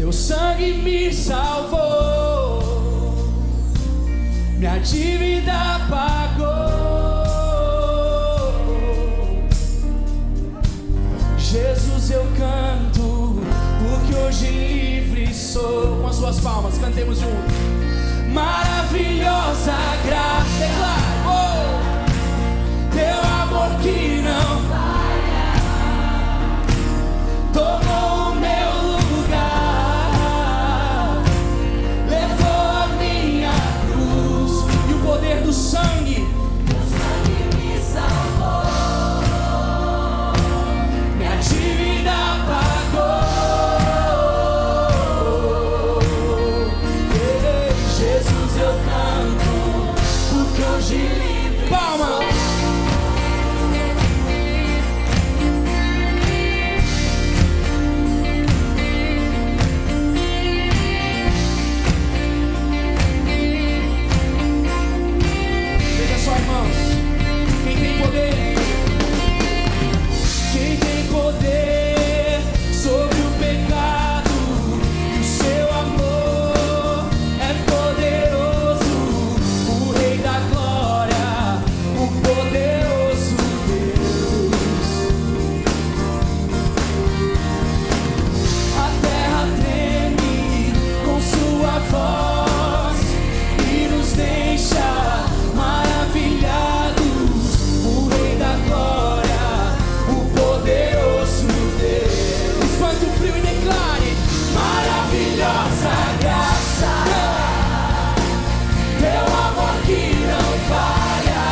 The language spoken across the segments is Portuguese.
Teu sangue me salvou, minha dívida pagou. Jesus, eu canto, porque hoje livre sou. Com as suas palmas, cantemos juntos. Maravilhosa graça, declaro, oh, teu amor que não falha, tomou o meu lugar, levou a minha cruz e o poder do sangue. Teu sangue me salvou, minha dívida pagou. Jesus, eu canto, porque hoje livre. Palma! Veja só, irmãos, quem tem poder? Quem tem poder sobre o pecado? O seu amor é poderoso, o Rei da Glória, o poderoso Deus. A terra treme com sua voz e nos deixa maravilhados. O Rei da Glória, o poderoso Deus. Espante o frio e declare: maravilhosa graça, teu amor que não falha,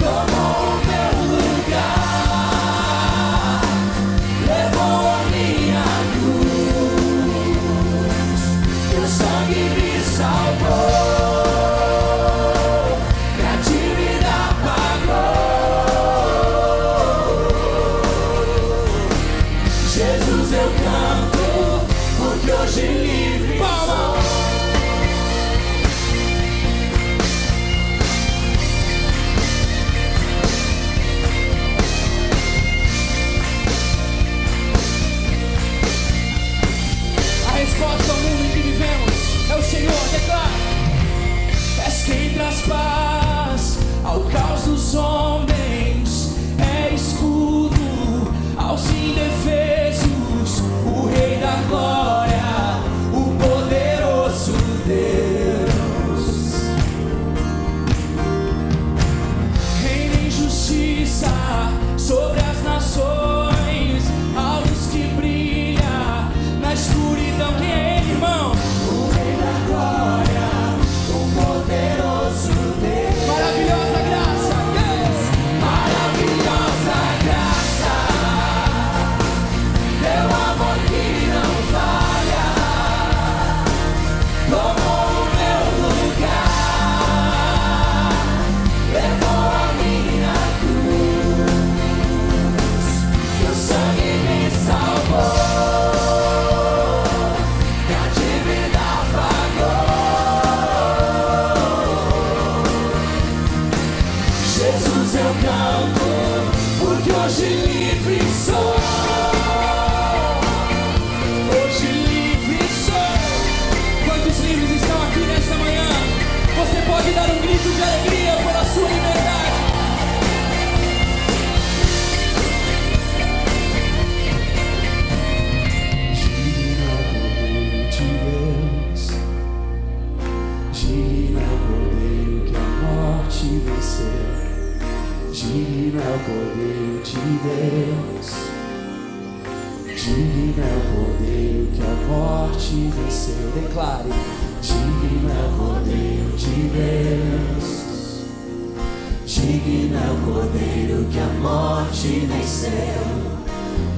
tomou o meu lugar, levou a minha cruz, teu sangue me salvou, minha dívida pagou. Jesus, eu canto, porque hoje livre sou. A resposta ao mundo em que vivemos é o Senhor, declara. És quem traz paz ao caos dos homens, é escudo aos indefesos, o Rei da Glória, o poderoso Deus. Reina em justiça sobre as nações, a luz que brilha na escuridão. Quem é Ele, irmão? O Rei da Glória, o poderoso Deus. Maravilhosa graça, yes! Maravilhosa graça, teu amor que não falha, tomou o meu lugar, levou a minha cruz, teu sangue me salvou, minha dívida pagou. Jesus, eu canto, porque hoje livre sou. Hoje livre sou. Quantos livres estão aqui nesta manhã? Você pode dar um grito de alegria pela sua liberdade. Digno é o Cordeiro de Deus, digno é o Cordeiro que a morte venceu. Digno é o Cordeiro de Deus, digno é o Cordeiro que a morte venceu. Declare: digno é o Cordeiro de Deus, digno é o Cordeiro que a morte venceu.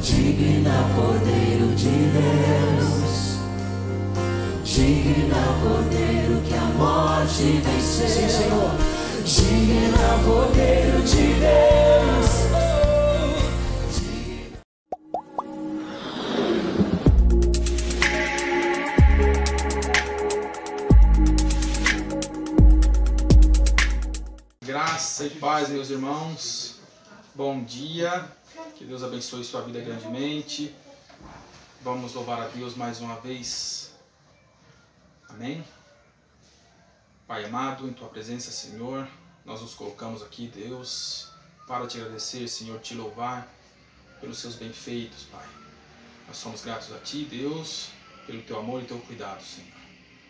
Digno é o Cordeiro de Deus, digno é o Cordeiro que a morte venceu. Sim, Senhor. Digno é o Cordeiro de Deus. Graça e paz, meus irmãos. Bom dia. Que Deus abençoe sua vida grandemente. Vamos louvar a Deus mais uma vez. Amém? Pai amado, em Tua presença, Senhor, nós nos colocamos aqui, Deus, para Te agradecer, Senhor, Te louvar pelos Seus bem-feitos, Pai. Nós somos gratos a Ti, Deus, pelo Teu amor e Teu cuidado, Senhor.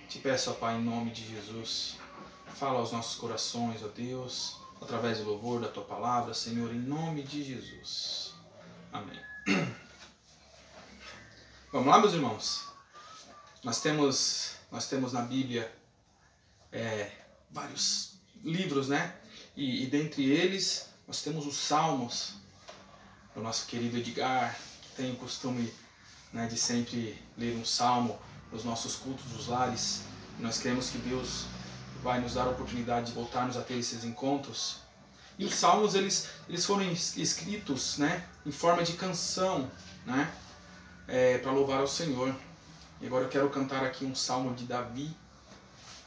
Te peço, ó Pai, em nome de Jesus, fala aos nossos corações, ó Deus, através do louvor da Tua palavra, Senhor, em nome de Jesus. Amém. Vamos lá, meus irmãos? Nós temos na Bíblia vários livros, né? E dentre eles, nós temos os Salmos. O nosso querido Edgar, que tem o costume, né, de sempre ler um salmo nos nossos cultos dos lares. Nós cremos que Deus vai nos dar a oportunidade de voltarmos a ter esses encontros. E os salmos, eles foram escritos, né, em forma de canção, né, para louvar ao Senhor. E agora eu quero cantar aqui um salmo de Davi,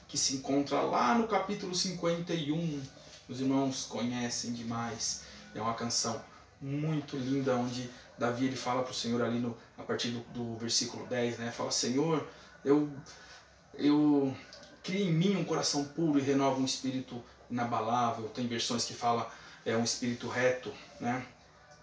que se encontra lá no capítulo 51. Os irmãos conhecem demais. É uma canção muito linda, onde Davi ele fala para o Senhor ali a partir do versículo 10, né? Fala: Senhor, eu cria em mim um coração puro e renova um espírito inabalável. Tem versões que fala um espírito reto, né?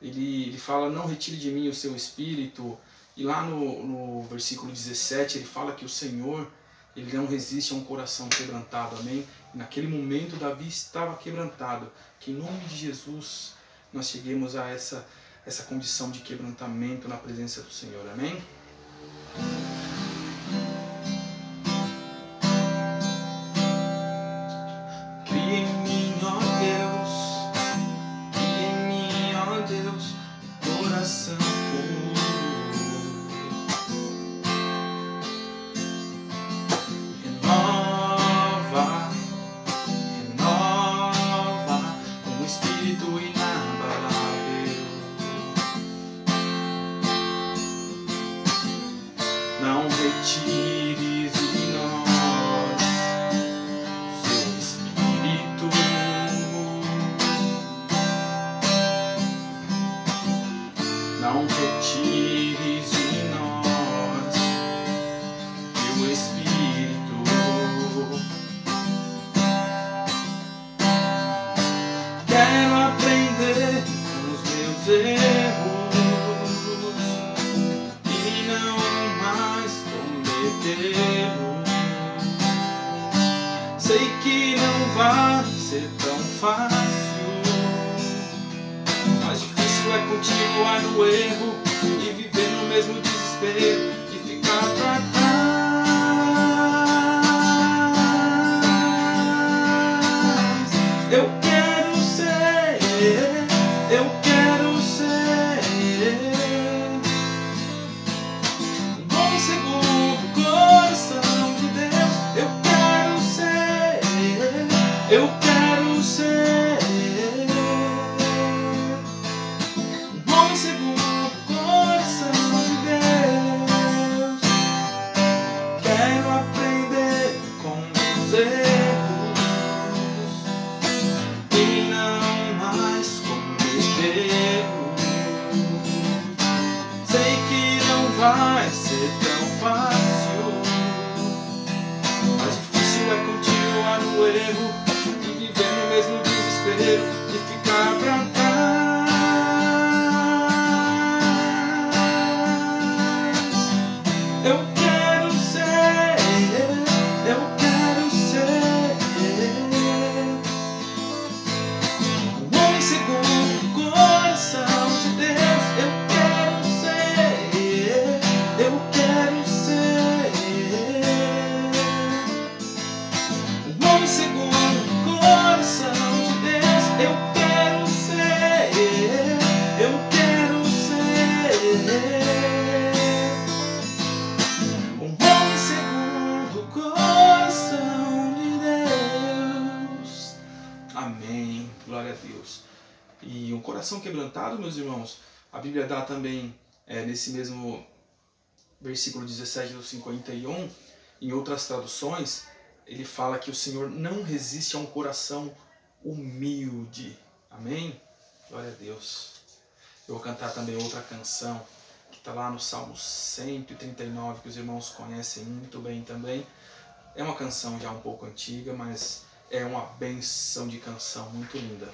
Ele fala: não retire de mim o seu espírito. E lá no versículo 17 ele fala que o Senhor, ele não resiste a um coração quebrantado, amém? E naquele momento Davi estava quebrantado. Que em nome de Jesus nós cheguemos a essa condição de quebrantamento na presença do Senhor, amém? Cria em mim, ó Deus, cria em mim, ó Deus, coração puro. Renova um espírito inabalável. Não retires de nós seu espírito. Não retires de nós teu espírito. Quero aprender com os meus erros e não mais cometê-los. Sei que não vai ser tão fácil, mas difícil é continuar no erro e viver no mesmo desespero e ficar pra trás. Eu quero ser um bom segundo coração de Deus. Eu quero ser um bom segundo coração de Deus. Quero aprender com os erros e não mais cometê-los. Sei que não vai ser tão fácil, mas difícil é continuar no erro e viver no mesmo desespero e ficar pra trás. Eu quero ser um homem segundo o coração de Deus. Eu quero ser um homem segundo o coração de Deus. Eu quero ser um homem segundo o coração de Deus. Amém. Glória a Deus. E um coração quebrantado, meus irmãos, a Bíblia dá também nesse mesmo versículo 17 do 51, em outras traduções, ele fala que o Senhor não resiste a um coração humilde. Amém? Glória a Deus. Eu vou cantar também outra canção que está lá no Salmo 139, que os irmãos conhecem muito bem também. É uma canção já um pouco antiga, mas é uma benção de canção muito linda.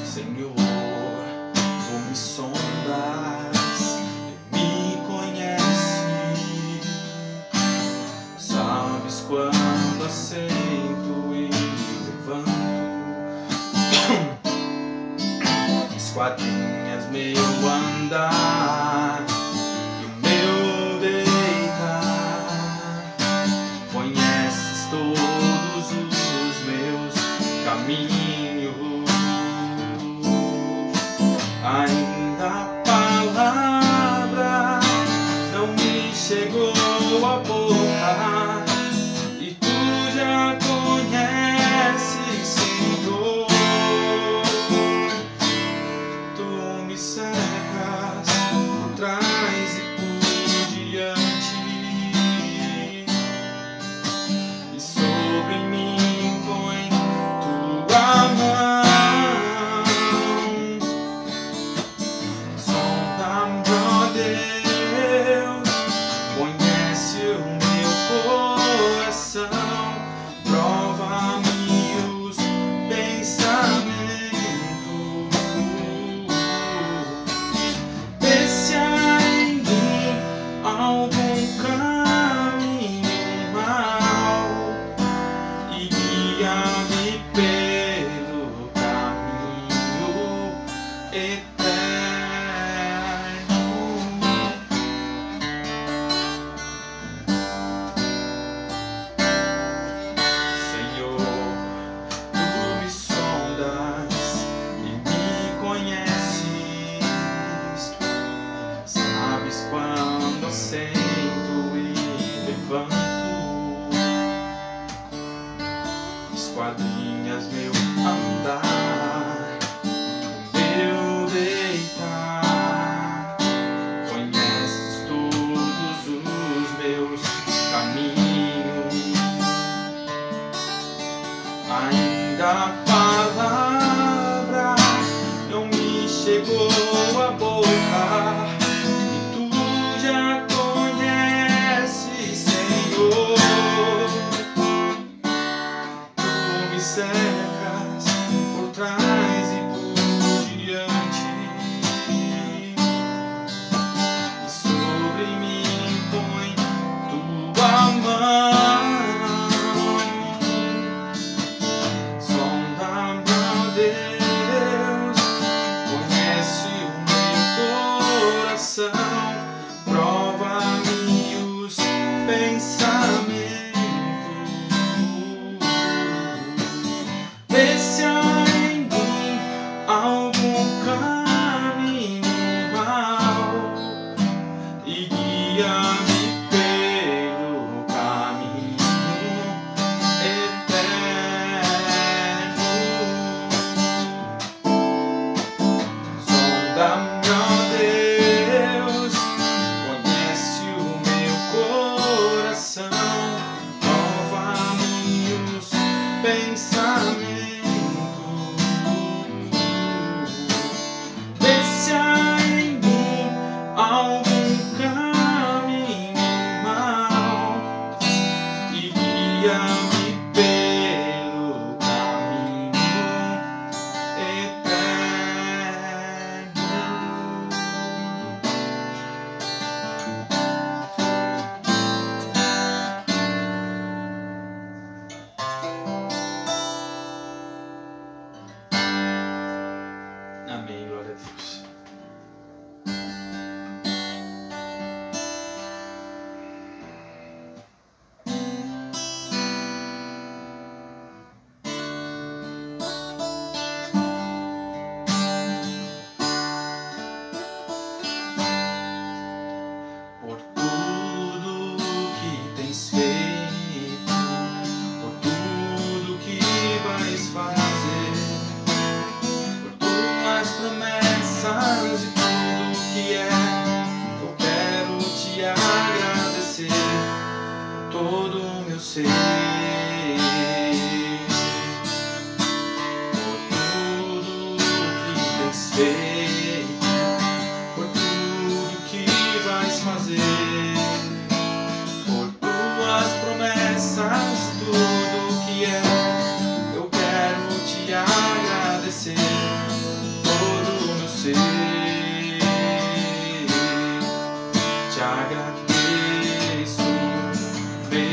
Senhor, tu me sondas e me conheces, sabes quando assento e levanto, esquadrinhas meu andar e o meu deitar, conheces todos os meus caminhos. Ainda a palavra não me chegou à boca e tu já conheces, Senhor. Tu me cercas por trás e por diante e sobre mim põe tua mão. Esquadrinhas meu andar, meu deitar, conheces todos os meus caminhos. Ainda a palavra não me chegou à boca e tu já conheces, Senhor. Cercas por trás e por diante e sobre mim põe tua mão. Sonda-me, ó Deus, conhece o meu coração, prova-me os pensamentos. Vê se há em mim satisfeito por tudo que vais fazer, por tuas promessas, tudo que é. Eu quero te agradecer todo o meu ser. Te agradeço, meu Senhor.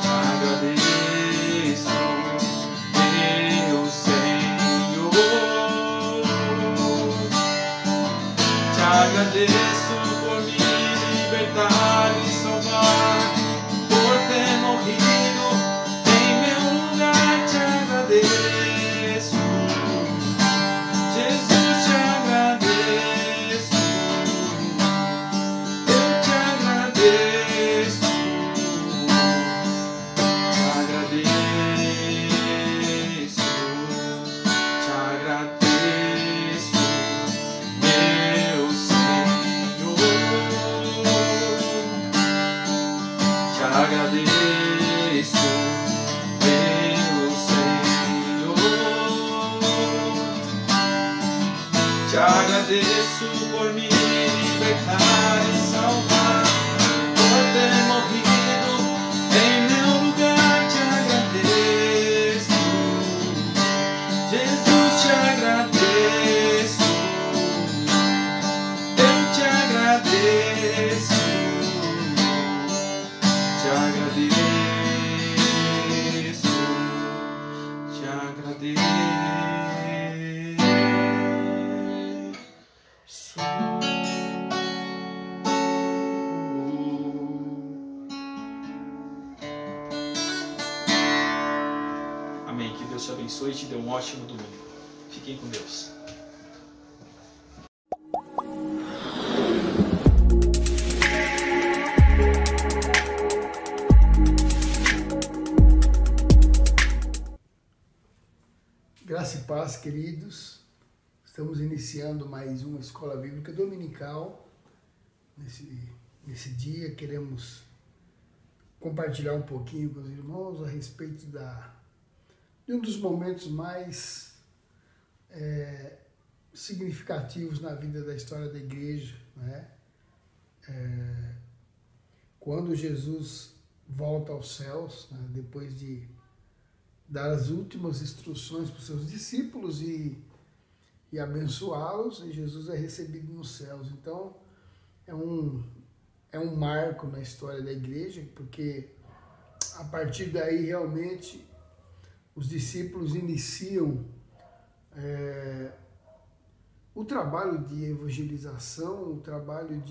Te agradeço, meu Senhor. Te agradeço por me libertar e salvar, por ter morrido em meu lugar. Te agradeço, Jesus, te agradeço. Eu te agradeço, te agradeço, te agradeço, meu Senhor. Te agradeço, meu Senhor. Te agradeço por me libertar e salvar, por ter morrido em meu lugar. Te agradeço, Jesus, te agradeço. Eu te agradeço, te agradeço, te agradeço. Amém. Que Deus te abençoe e te dê um ótimo domingo. Fiquem com Deus. Graça e paz, queridos. Estamos iniciando mais uma escola bíblica dominical. Nesse dia queremos compartilhar um pouquinho com os irmãos a respeito de um dos momentos mais significativos na vida da história da igreja, né? Quando Jesus volta aos céus, né, depois de dar as últimas instruções para os seus discípulos e abençoá-los, e Jesus é recebido nos céus. Então, é um marco na história da igreja, porque a partir daí realmente os discípulos iniciam o trabalho de evangelização, o trabalho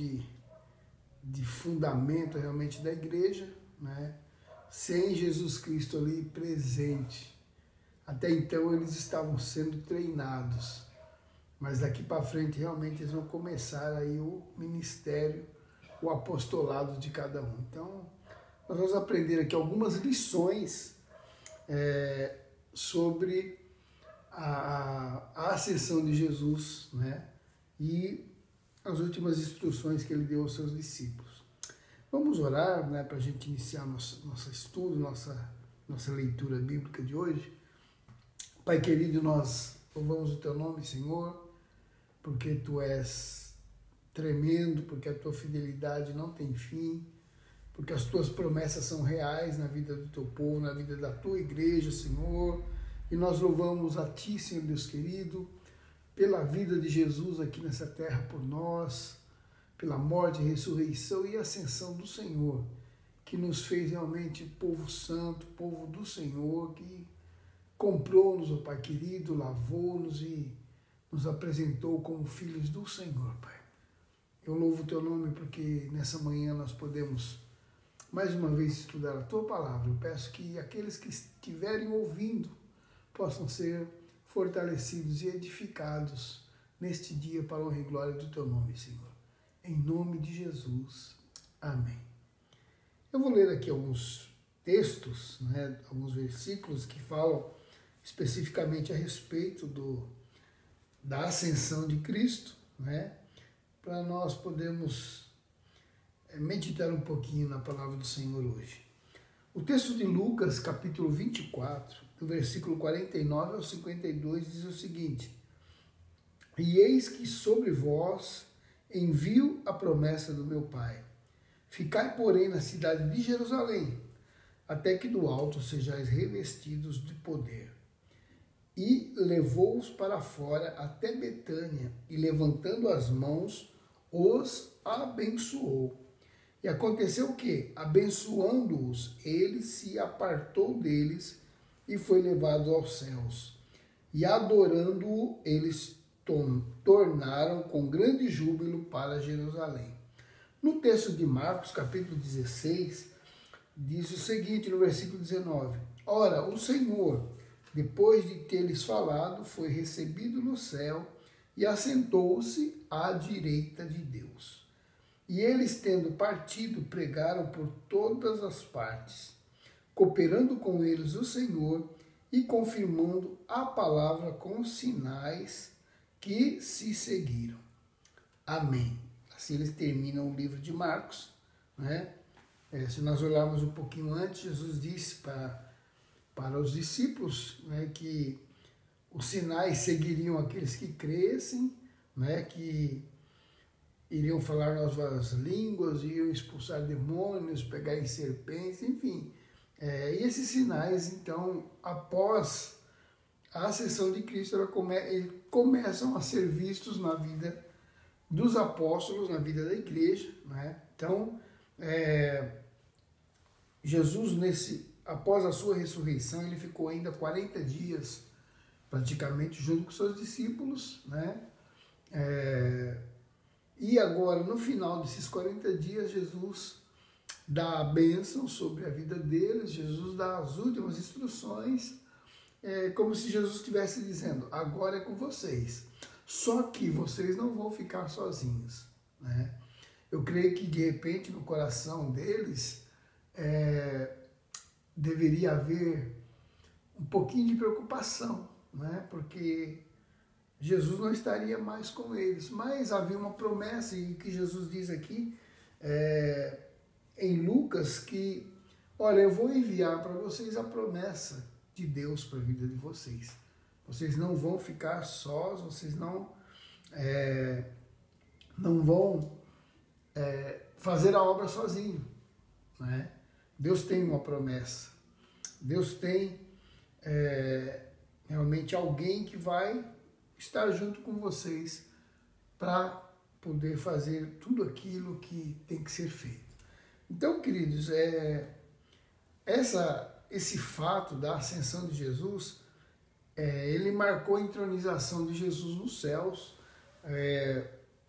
de fundamento realmente da igreja, né? Sem Jesus Cristo ali presente. Até então eles estavam sendo treinados, mas daqui para frente realmente eles vão começar aí o ministério, o apostolado de cada um. Então, nós vamos aprender aqui algumas lições sobre a ascensão de Jesus, né? E as últimas instruções que ele deu aos seus discípulos. Vamos orar, né, para a gente iniciar nosso estudo, nossa leitura bíblica de hoje. Pai querido, nós louvamos o Teu nome, Senhor, porque Tu és tremendo, porque a Tua fidelidade não tem fim, porque as Tuas promessas são reais na vida do Teu povo, na vida da Tua igreja, Senhor. E nós louvamos a Ti, Senhor Deus querido, pela vida de Jesus aqui nessa terra por nós, pela morte, ressurreição e ascensão do Senhor, que nos fez realmente povo santo, povo do Senhor, que comprou-nos, ó Pai querido, lavou-nos e nos apresentou como filhos do Senhor, Pai. Eu louvo o Teu nome porque nessa manhã nós podemos mais uma vez estudar a Tua palavra. Eu peço que aqueles que estiverem ouvindo possam ser fortalecidos e edificados neste dia para a honra e glória do Teu nome, Senhor. Em nome de Jesus. Amém. Eu vou ler aqui alguns textos, né, alguns versículos que falam especificamente a respeito da ascensão de Cristo, né, para nós podermos meditar um pouquinho na palavra do Senhor hoje. O texto de Lucas, capítulo 24, do versículo 49 ao 52, diz o seguinte: E eis que sobre vós envio a promessa do meu Pai. Ficai, porém, na cidade de Jerusalém, até que do alto sejais revestidos de poder. E levou-os para fora até Betânia, e levantando as mãos, os abençoou. E aconteceu que, abençoando-os, ele se apartou deles e foi levado aos céus. E adorando-o, eles tornaram com grande júbilo para Jerusalém. No texto de Marcos, capítulo 16, diz o seguinte, no versículo 19: Ora, o Senhor, depois de ter-lhes falado, foi recebido no céu e assentou-se à direita de Deus. E eles, tendo partido, pregaram por todas as partes, cooperando com eles o Senhor e confirmando a palavra com os sinais que se seguiram. Amém. Assim eles terminam o livro de Marcos, né? Se nós olharmos um pouquinho antes, Jesus disse para os discípulos, né, que os sinais seguiriam aqueles que crescem, né, que iriam falar novas línguas, iriam expulsar demônios, pegar em serpentes, enfim. E esses sinais, então, após a ascensão de Cristo, eles começam a ser vistos na vida dos apóstolos, na vida da igreja, né? Então, Jesus, após a sua ressurreição, ele ficou ainda 40 dias, praticamente, junto com seus discípulos, né? E agora, no final desses 40 dias, Jesus dá a bênção sobre a vida deles, Jesus dá as últimas instruções, como se Jesus estivesse dizendo: agora é com vocês, só que vocês não vão ficar sozinhos, né? Eu creio que, de repente, no coração deles, deveria haver um pouquinho de preocupação, né? Porque Jesus não estaria mais com eles, mas havia uma promessa, e que Jesus diz aqui em Lucas, que, olha, eu vou enviar para vocês a promessa de Deus para a vida de vocês. Vocês não vão ficar sós, vocês não vão fazer a obra sozinho, né? Deus tem uma promessa, Deus tem realmente alguém que vai estar junto com vocês para poder fazer tudo aquilo que tem que ser feito. Então, queridos, esse fato da ascensão de Jesus, ele marcou a entronização de Jesus nos céus,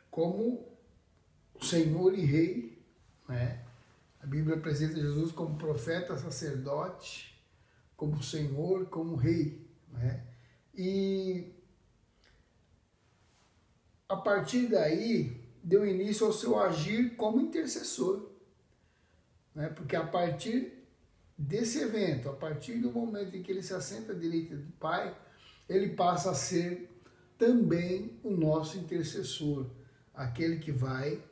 como Senhor e Rei, né? A Bíblia apresenta Jesus como profeta, sacerdote, como Senhor, como Rei, né? E a partir daí, deu início ao seu agir como intercessor, né? Porque a partir desse evento, a partir do momento em que ele se assenta à direita do Pai, ele passa a ser também o nosso intercessor, aquele que vai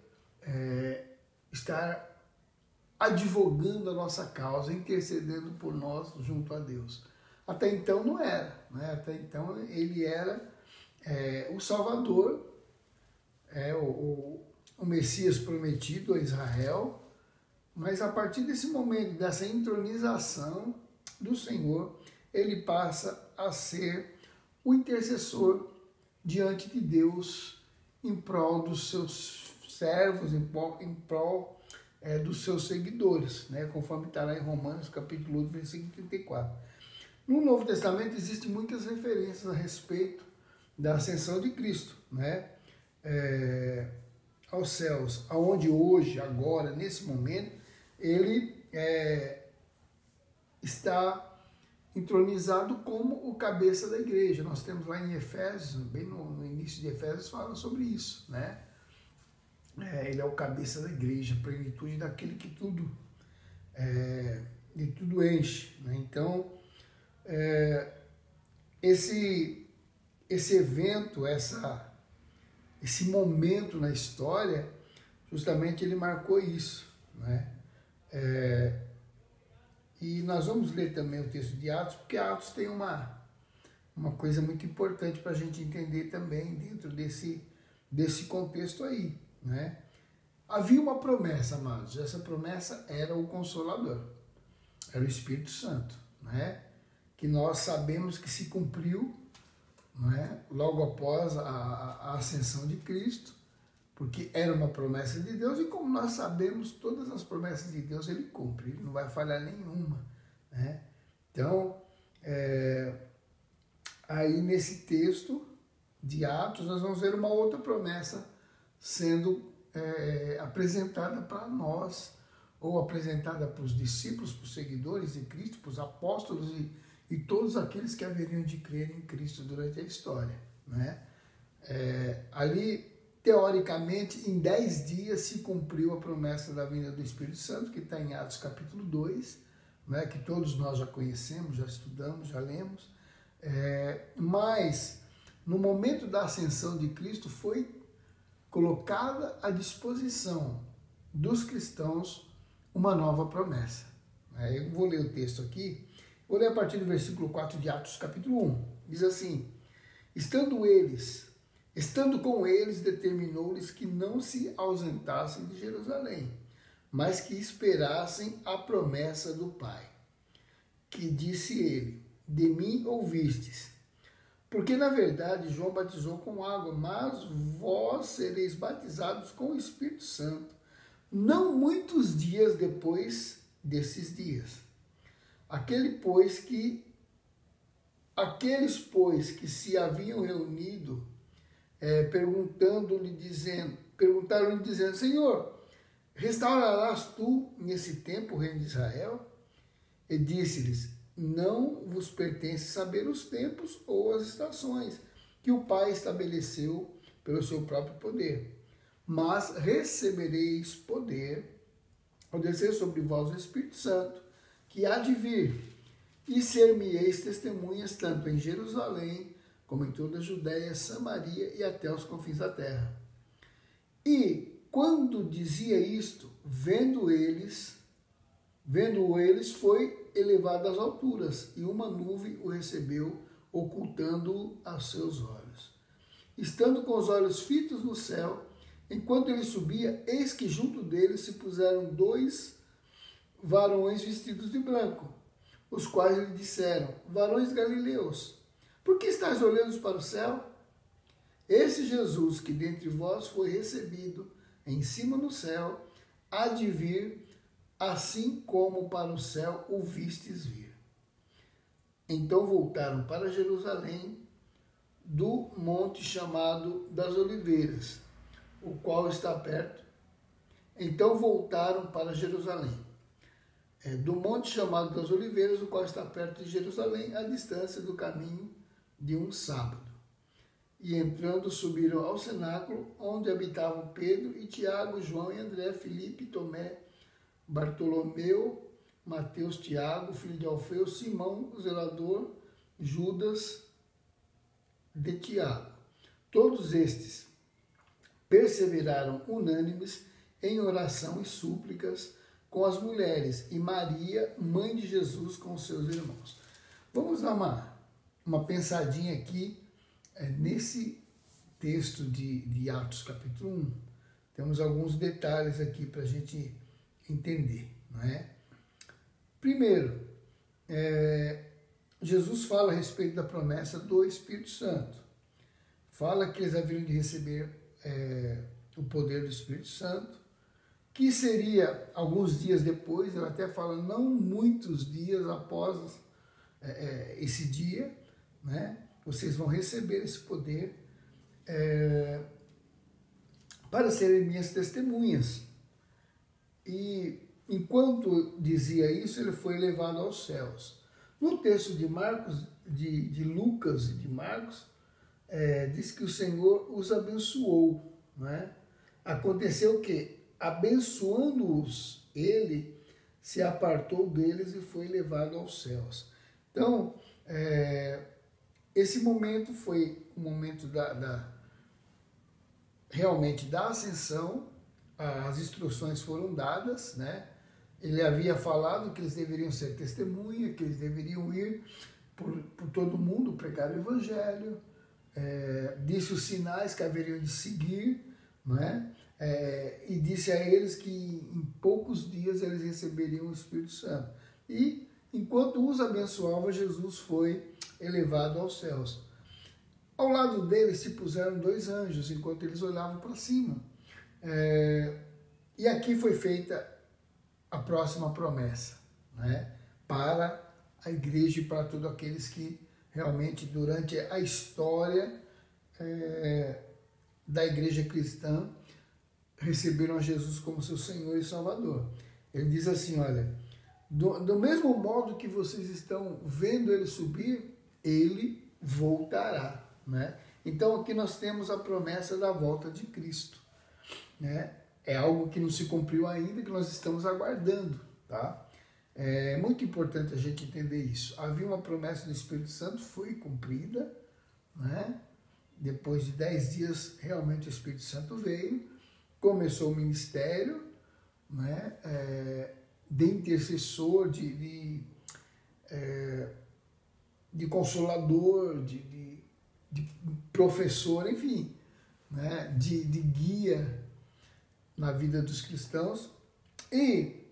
estar advogando a nossa causa, intercedendo por nós junto a Deus. Até então não era, né? Até então ele era o Salvador, o Messias prometido a Israel, mas a partir desse momento, dessa entronização do Senhor, ele passa a ser o intercessor diante de Deus em prol dos seus servos, em prol dos seus seguidores, né? Conforme está lá em Romanos, capítulo 8, versículo 34. No Novo Testamento existem muitas referências a respeito da ascensão de Cristo, né? Aos céus, aonde hoje, agora, nesse momento, ele está entronizado como o cabeça da igreja. Nós temos lá em Efésios, bem no início de Efésios, fala sobre isso, né? Ele é o cabeça da igreja, a plenitude daquele que tudo enche, né? Então, esse evento, esse momento na história, justamente ele marcou isso, né? E nós vamos ler também o texto de Atos, porque Atos tem uma coisa muito importante para a gente entender também dentro desse contexto aí, né? Havia uma promessa, amados. Essa promessa era o Consolador, era o Espírito Santo, né? Que nós sabemos que se cumpriu, né? Logo após a ascensão de Cristo, porque era uma promessa de Deus, e como nós sabemos, todas as promessas de Deus ele cumpre, ele não vai falhar nenhuma, né? Então, aí nesse texto de Atos, nós vamos ver uma outra promessa sendo apresentada para nós, ou apresentada para os discípulos, para os seguidores de Cristo, para os apóstolos e todos aqueles que haveriam de crer em Cristo durante a história, né? Ali, teoricamente, em 10 dias se cumpriu a promessa da vinda do Espírito Santo, que está em Atos capítulo 2, né, que todos nós já conhecemos, já estudamos, já lemos, mas no momento da ascensão de Cristo foi colocada à disposição dos cristãos uma nova promessa. Eu vou ler o texto aqui, vou ler a partir do versículo 4 de Atos capítulo 1, diz assim: Estando com eles, determinou-lhes que não se ausentassem de Jerusalém, mas que esperassem a promessa do Pai. Que disse ele: De mim ouvistes. Porque, na verdade, João batizou com água, mas vós sereis batizados com o Espírito Santo, não muitos dias depois desses dias. Aqueles, pois, que se haviam reunido, perguntaram-lhe dizendo, Senhor, restaurarás tu nesse tempo o reino de Israel? E disse-lhes, não vos pertence saber os tempos ou as estações que o Pai estabeleceu pelo seu próprio poder, mas recebereis poder ao descer sobre vós o Espírito Santo, que há de vir, e ser-me-eis testemunhas tanto em Jerusalém, como em toda a Judéia, Samaria e até os confins da terra. E, quando dizia isto, vendo eles, foi elevado às alturas, e uma nuvem o recebeu, ocultando-o aos seus olhos. Estando com os olhos fitos no céu, enquanto ele subia, eis que junto dele se puseram 2 varões vestidos de branco, os quais lhe disseram, varões galileus, por que estáis olhando para o céu? Esse Jesus que dentre vós foi recebido em cima no céu, há de vir, assim como para o céu o vistes vir. Então voltaram para Jerusalém, do monte chamado das Oliveiras, o qual está perto. Então voltaram para Jerusalém, do monte chamado das Oliveiras, o qual está perto de Jerusalém, à distância do caminho de um sábado. E entrando, subiram ao cenáculo, onde habitavam Pedro e Tiago, João e André, Filipe, Tomé, Bartolomeu, Mateus, Tiago, filho de Alfeu, Simão, o zelador, Judas de Tiago. Todos estes perseveraram unânimes em oração e súplicas com as mulheres e Maria, mãe de Jesus, com seus irmãos. Vamos dar uma pensadinha aqui nesse texto de Atos capítulo 1. Temos alguns detalhes aqui para a gente entender, não é? Primeiro, Jesus fala a respeito da promessa do Espírito Santo. Fala que eles haveriam de receber o poder do Espírito Santo, que seria alguns dias depois, ele até fala não muitos dias após esse dia, né? Vocês vão receber esse poder para serem minhas testemunhas. E enquanto dizia isso, ele foi levado aos céus. No texto de Marcos, de Lucas e de Marcos, diz que o Senhor os abençoou, né? Aconteceu que, abençoando-os, ele se apartou deles e foi levado aos céus. Então, esse momento foi o momento realmente da ascensão. As instruções foram dadas, né? Ele havia falado que eles deveriam ser testemunha, que eles deveriam ir por todo mundo pregar o evangelho, disse os sinais que haveriam de seguir, não é? E disse a eles que em poucos dias eles receberiam o Espírito Santo. E enquanto os abençoava, Jesus foi elevado aos céus. Ao lado deles se puseram 2 anjos, enquanto eles olhavam para cima. E aqui foi feita a próxima promessa, né? Para a igreja e para todos aqueles que realmente durante a história da igreja cristã receberam a Jesus como seu Senhor e Salvador. Ele diz assim, olha, do mesmo modo que vocês estão vendo ele subir, ele voltará, né? Então aqui nós temos a promessa da volta de Cristo, né? É algo que não se cumpriu ainda, que nós estamos aguardando, tá? É muito importante a gente entender isso. Havia uma promessa do Espírito Santo, foi cumprida, né? Depois de 10 dias, realmente o Espírito Santo veio, começou o ministério, né? De intercessor, de consolador, de professor, enfim, né? de guia na vida dos cristãos. E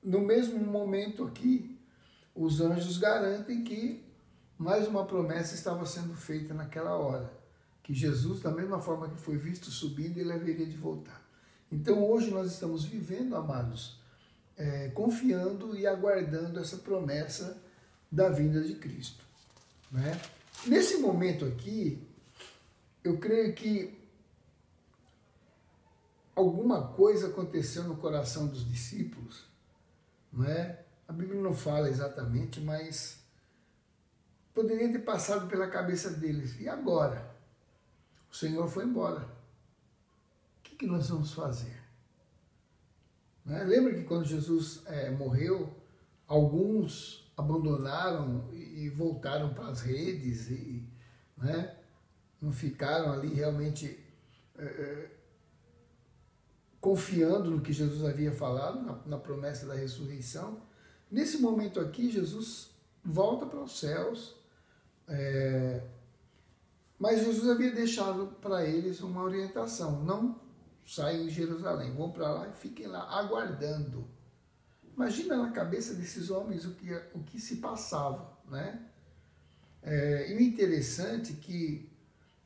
no mesmo momento aqui, os anjos garantem que mais uma promessa estava sendo feita naquela hora, que Jesus, da mesma forma que foi visto subindo, ele haveria de voltar. Então hoje nós estamos vivendo, amados, confiando e aguardando essa promessa da vinda de Cristo, né? Nesse momento aqui, eu creio que alguma coisa aconteceu no coração dos discípulos, não é? A Bíblia não fala exatamente, mas poderia ter passado pela cabeça deles. E agora? O Senhor foi embora. O que nós vamos fazer? Né? Lembra que quando Jesus morreu, alguns abandonaram e voltaram para as redes e, né, não ficaram ali realmente confiando no que Jesus havia falado, na promessa da ressurreição. Nesse momento aqui, Jesus volta para os céus, mas Jesus havia deixado para eles uma orientação: não saiam de Jerusalém, vão para lá e fiquem lá aguardando. Imagina na cabeça desses homens o que se passava, né? E o interessante é que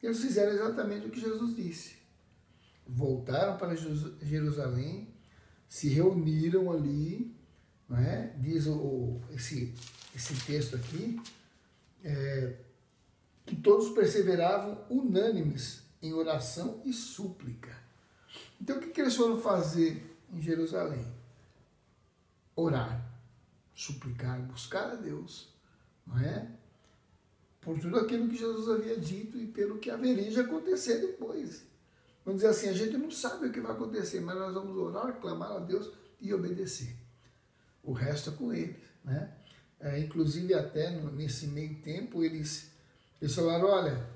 eles fizeram exatamente o que Jesus disse. Voltaram para Jerusalém, se reuniram ali, né? Diz esse texto aqui, que todos perseveravam unânimes em oração e súplica. Então o que eles foram fazer em Jerusalém? Orar, suplicar, buscar a Deus, não é? Por tudo aquilo que Jesus havia dito e pelo que haveria de acontecer depois. Vamos dizer assim, a gente não sabe o que vai acontecer, mas nós vamos orar, clamar a Deus e obedecer. O resto é com eles, né? Inclusive até nesse meio tempo eles falaram, olha,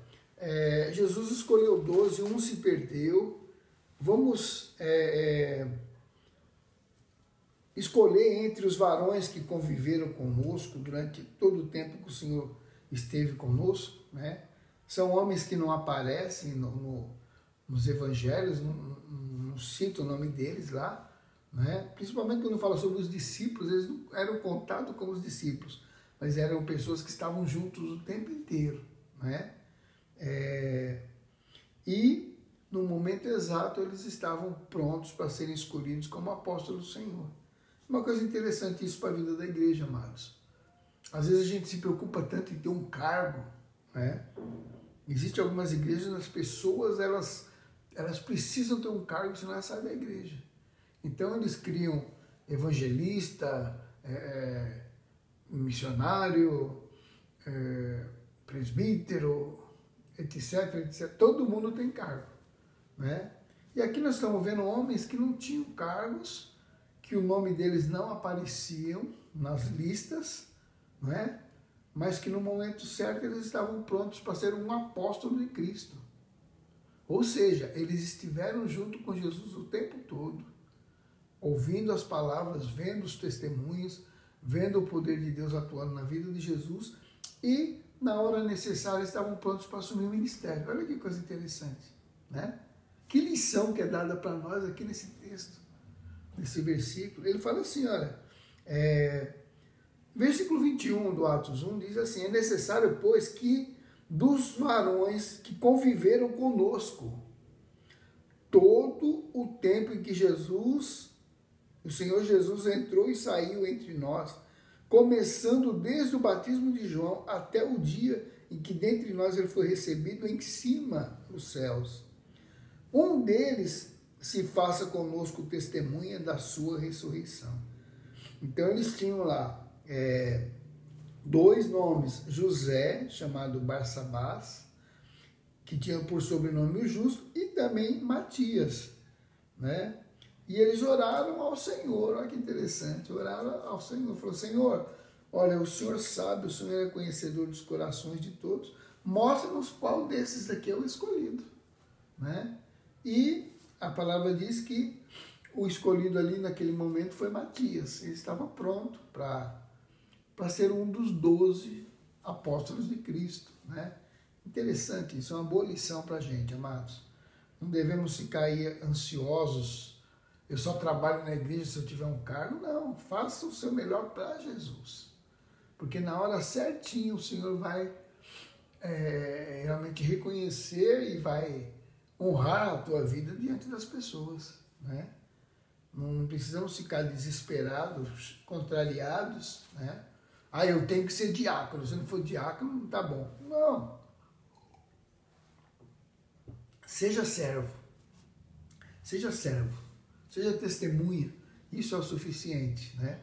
Jesus escolheu 12, um se perdeu, vamos escolher entre os varões que conviveram conosco durante todo o tempo que o Senhor esteve conosco, né? São homens que não aparecem nos evangelhos, não cito o nome deles lá, né? Principalmente quando fala sobre os discípulos, eles não eram contados como os discípulos, mas eram pessoas que estavam juntos o tempo inteiro, né? E no momento exato eles estavam prontos para serem escolhidos como apóstolos do Senhor. Uma coisa interessante isso para a vida da igreja, amados. Às vezes a gente se preocupa tanto em ter um cargo, né? Existem algumas igrejas, as pessoas elas precisam ter um cargo, senão elas saem da igreja. Então eles criam evangelista, missionário, presbítero, etc, etc. Todo mundo tem cargo, né? E aqui nós estamos vendo homens que não tinham cargos, que o nome deles não apareciam nas listas, não é? Mas que no momento certo eles estavam prontos para ser um apóstolo de Cristo. Ou seja, eles estiveram junto com Jesus o tempo todo, ouvindo as palavras, vendo os testemunhos, vendo o poder de Deus atuando na vida de Jesus e, na hora necessária, estavam prontos para assumir o ministério. Olha que coisa interessante, né? Que lição que é dada para nós aqui nesse texto, nesse versículo. Ele fala assim, olha, versículo 21 do Atos 1 diz assim: é necessário, pois, que dos varões que conviveram conosco todo o tempo em que o Senhor Jesus entrou e saiu entre nós, começando desde o batismo de João até o dia em que dentre nós ele foi recebido em cima dos céus. Um deles se faça conosco testemunha da sua ressurreição. Então eles tinham lá 2 nomes, José, chamado Barsabás, que tinha por sobrenome o Justo, e também Matias, né? E eles oraram ao Senhor, olha que interessante, oraram ao Senhor, falou: Senhor, olha, o Senhor sabe, o Senhor é conhecedor dos corações de todos, mostra-nos qual desses daqui é o escolhido, né? E a palavra diz que o escolhido ali naquele momento foi Matias, ele estava pronto para ser um dos 12 apóstolos de Cristo, né? Interessante, isso é uma boa lição para a gente, amados. Não devemos ficar aí ansiosos. Eu só trabalho na igreja se eu tiver um cargo. Não, faça o seu melhor para Jesus. Porque na hora certinha o Senhor vai realmente reconhecer e vai honrar a tua vida diante das pessoas, né? Não precisamos ficar desesperados, contrariados, né? Ah, eu tenho que ser diácono. Se eu não for diácono, não tá bom. Não. Seja servo. Seja servo. Seja testemunha. Isso é o suficiente, né?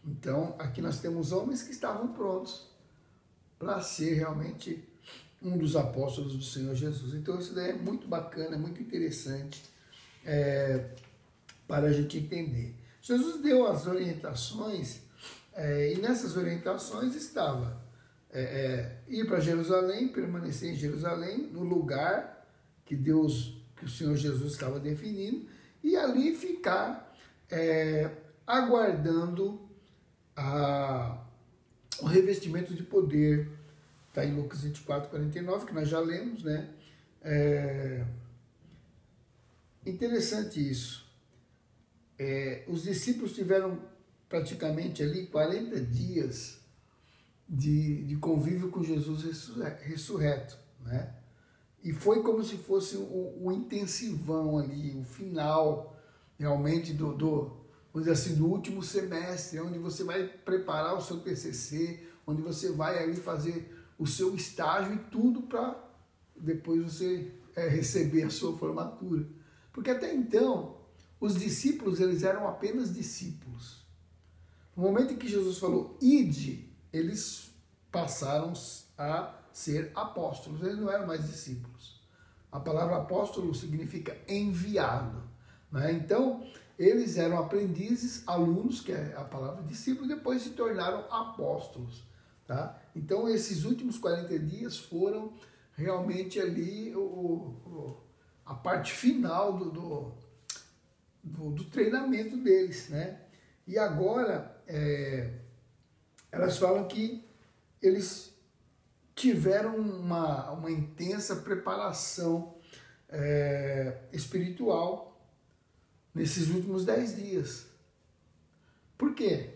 Então, aqui nós temos homens que estavam prontos para ser realmente um dos apóstolos do Senhor Jesus. Então, isso daí é muito bacana, muito interessante para a gente entender. Jesus deu as orientações e nessas orientações estava ir para Jerusalém, permanecer em Jerusalém, no lugar que o Senhor Jesus estava definindo, e ali ficar aguardando o revestimento de poder. Está em Lucas 24, 49, que nós já lemos, né? Interessante isso. Os discípulos tiveram praticamente ali 40 dias de convívio com Jesus ressurreto, né? E foi como se fosse o intensivão ali, o final realmente vamos dizer assim, do último semestre, onde você vai preparar o seu TCC, onde você vai ali fazer o seu estágio e tudo para depois você receber a sua formatura. Porque até então, os discípulos, eles eram apenas discípulos. No momento em que Jesus falou, ide, eles passaram a ser apóstolos, eles não eram mais discípulos. A palavra apóstolo significa enviado, né? Então, eles eram aprendizes, alunos, que é a palavra discípulo, depois se tornaram apóstolos, tá? Então, esses últimos 40 dias foram realmente ali a parte final do treinamento deles, né? E agora, elas falam que eles tiveram uma intensa preparação espiritual nesses últimos 10 dias. Por quê?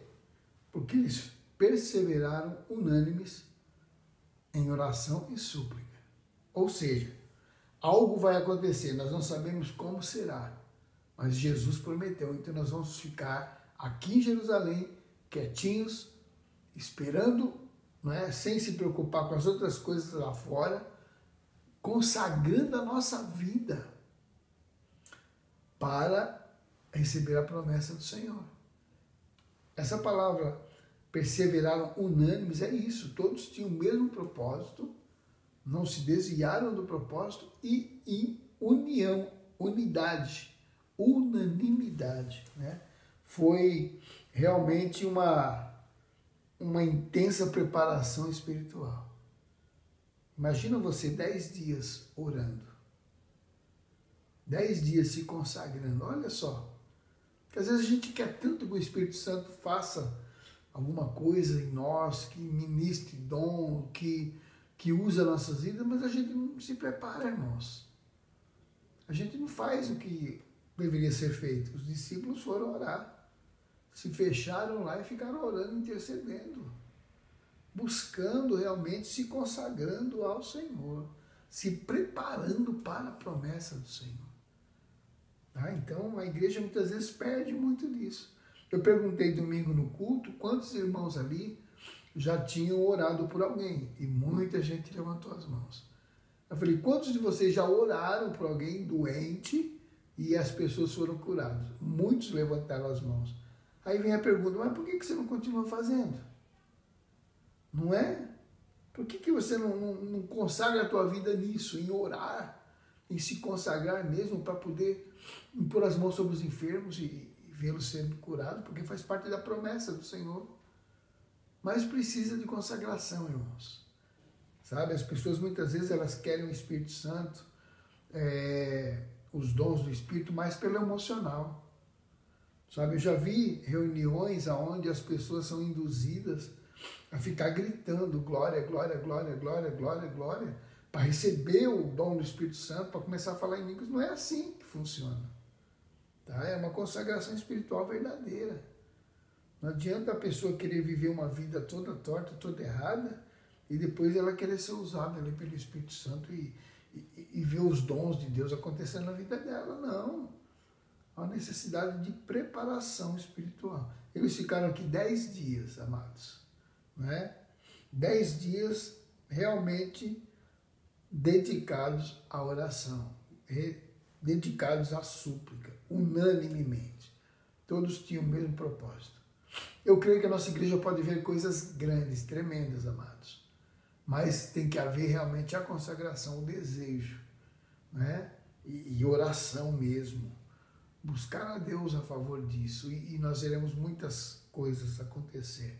Porque eles perseveraram unânimes em oração e súplica. Ou seja, algo vai acontecer, nós não sabemos como será, mas Jesus prometeu, então nós vamos ficar aqui em Jerusalém, quietinhos, esperando, não é? Sem se preocupar com as outras coisas lá fora, consagrando a nossa vida para receber a promessa do Senhor. Essa palavra, perseveraram unânimes, é isso, todos tinham o mesmo propósito, não se desviaram do propósito e em união, unidade, unanimidade, né? Foi realmente uma intensa preparação espiritual. Imagina você 10 dias orando, 10 dias se consagrando, olha só, Porque às vezes a gente quer tanto que o Espírito Santo faça alguma coisa em nós, que ministre dom, que use as nossas vidas, mas a gente não se prepara, irmãos. A gente não faz o que deveria ser feito. Os discípulos foram orar, se fecharam lá e ficaram orando, intercedendo, buscando realmente, se consagrando ao Senhor, se preparando para a promessa do Senhor. Tá? Então a igreja muitas vezes perde muito disso. Eu perguntei domingo no culto quantos irmãos ali já tinham orado por alguém, e muita gente levantou as mãos. Eu falei, quantos de vocês já oraram por alguém doente e as pessoas foram curadas? Muitos levantaram as mãos. Aí vem a pergunta, mas por que você não continua fazendo? Não é? Por que você não consagra a tua vida nisso, em orar, em se consagrar mesmo para poder impor as mãos sobre os enfermos e vê-los sendo curados? Porque faz parte da promessa do Senhor. Mas precisa de consagração, irmãos. Sabe, as pessoas muitas vezes elas querem o Espírito Santo, os dons do Espírito, mais pelo emocional. Sabe, eu já vi reuniões onde as pessoas são induzidas a ficar gritando glória, glória, glória, glória, glória, glória, para receber o dom do Espírito Santo, para começar a falar em línguas. Não é assim que funciona. Tá? É uma consagração espiritual verdadeira. Não adianta a pessoa querer viver uma vida toda torta, toda errada, e depois ela querer ser usada ali pelo Espírito Santo e ver os dons de Deus acontecendo na vida dela. Não. Há uma necessidade de preparação espiritual. Eles ficaram aqui 10 dias, amados. Né? 10 dias realmente dedicados à oração, dedicados à súplica, unanimemente. Todos tinham o mesmo propósito. Eu creio que a nossa igreja pode ver coisas grandes, tremendas, amados. Mas tem que haver realmente a consagração, o desejo, né? E oração mesmo. Buscar a Deus a favor disso. E nós veremos muitas coisas acontecer.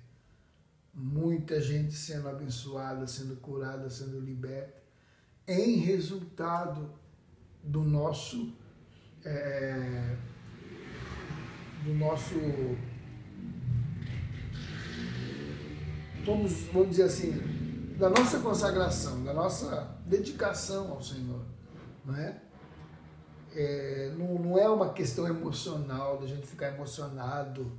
Muita gente sendo abençoada, sendo curada, sendo liberta, em resultado do nosso vamos dizer assim, da nossa consagração, da nossa dedicação ao Senhor, não é? Não é uma questão emocional, da gente ficar emocionado,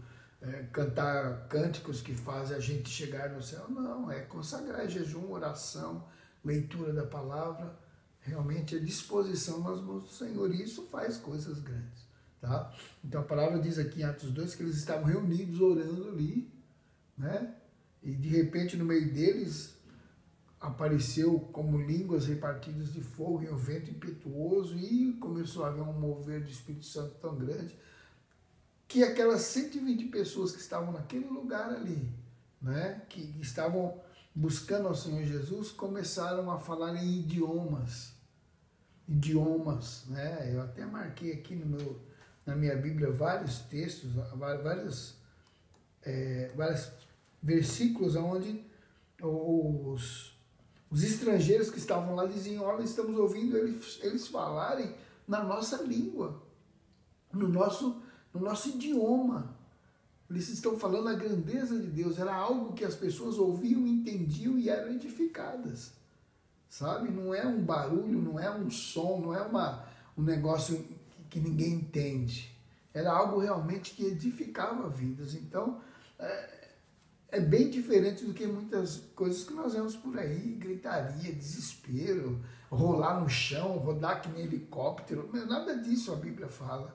cantar cânticos que fazem a gente chegar no céu. Não, é consagrar, jejum, oração, leitura da palavra, realmente a disposição nas mãos do Senhor. E isso faz coisas grandes. Tá? Então a palavra diz aqui em Atos 2 que eles estavam reunidos orando ali, né? E de repente no meio deles apareceu como línguas repartidas de fogo em um vento impetuoso, e começou a haver um mover do Espírito Santo tão grande que aquelas 120 pessoas que estavam naquele lugar ali, né, que estavam buscando ao Senhor Jesus, começaram a falar em idiomas, né? Eu até marquei aqui na minha Bíblia vários textos, vários versículos onde os estrangeiros que estavam lá diziam: olha, estamos ouvindo eles falarem na nossa língua, no nosso idioma. Eles estão falando a grandeza de Deus. Era algo que as pessoas ouviam, entendiam e eram edificadas. Sabe? Não é um barulho, não é um som, não é um negócio que ninguém entende. Era algo realmente que edificava vidas. Então, é bem diferente do que muitas coisas que nós vemos por aí, gritaria, desespero, rolar no chão, rodar que nem helicóptero. Nada disso a Bíblia fala,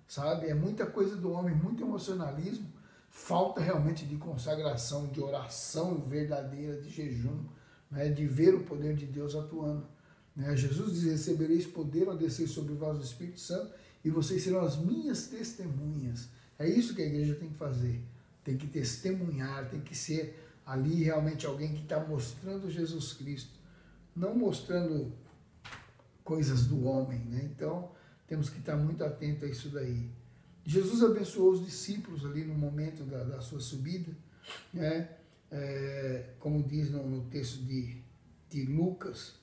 sabe? É muita coisa do homem, muito emocionalismo, falta realmente de consagração, de oração verdadeira, de jejum, né? De ver o poder de Deus atuando. Né? Jesus diz: recebereis poder ao descer sobre vós o Espírito Santo e vocês serão as minhas testemunhas. É isso que a igreja tem que fazer. Tem que testemunhar, tem que ser ali realmente alguém que está mostrando Jesus Cristo, não mostrando coisas do homem, né? Então, temos que estar muito atento a isso daí. Jesus abençoou os discípulos ali no momento da sua subida, né? Como diz no texto de Lucas,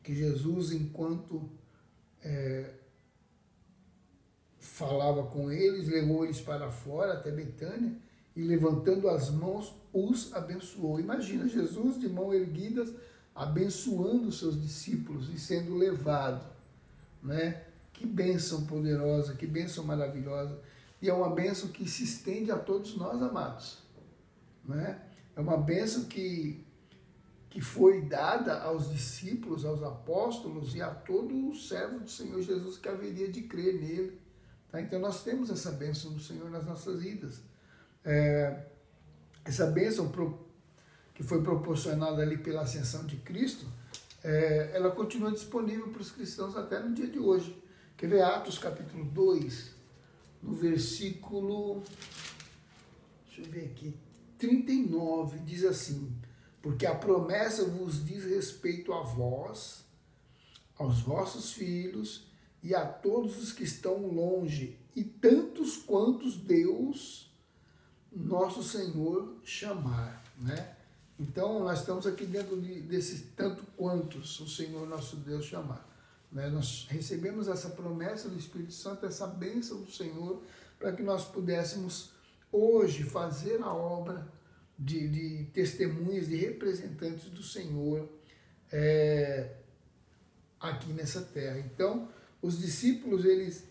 que Jesus, enquanto falava com eles, levou eles para fora até Betânia e levantando as mãos os abençoou. Imagina Jesus de mãos erguidas abençoando os seus discípulos e sendo levado, né? Que bênção poderosa, que bênção maravilhosa. E é uma bênção que se estende a todos nós, amados, né? É uma bênção que foi dada aos discípulos, aos apóstolos e a todo o servo do Senhor Jesus que haveria de crer nele. Tá? Então nós temos essa bênção do Senhor nas nossas vidas. Essa bênção que foi proporcionada ali pela ascensão de Cristo, ela continua disponível para os cristãos até no dia de hoje. Quer ver Atos capítulo 2, no versículo, deixa eu ver aqui, 39, diz assim: porque a promessa vos diz respeito a vós, aos vossos filhos e a todos os que estão longe, e tantos quantos Deus, nosso Senhor, chamar, né? Então, nós estamos aqui dentro desse tanto quantos o Senhor, nosso Deus, chamar, né? Nós recebemos essa promessa do Espírito Santo, essa bênção do Senhor, para que nós pudéssemos hoje fazer a obra de testemunhas, de representantes do Senhor aqui nessa terra. Então, os discípulos, eles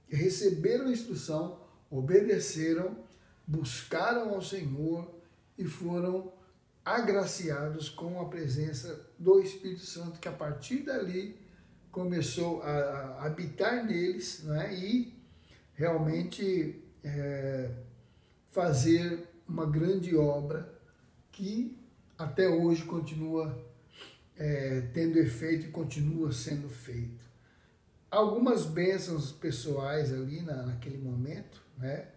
receberam a instrução, obedeceram, buscaram ao Senhor e foram agraciados com a presença do Espírito Santo, que a partir dali começou a habitar neles, né, e realmente fazer uma grande obra que até hoje continua tendo efeito e continua sendo feito. Algumas bênçãos pessoais ali naquele momento, né?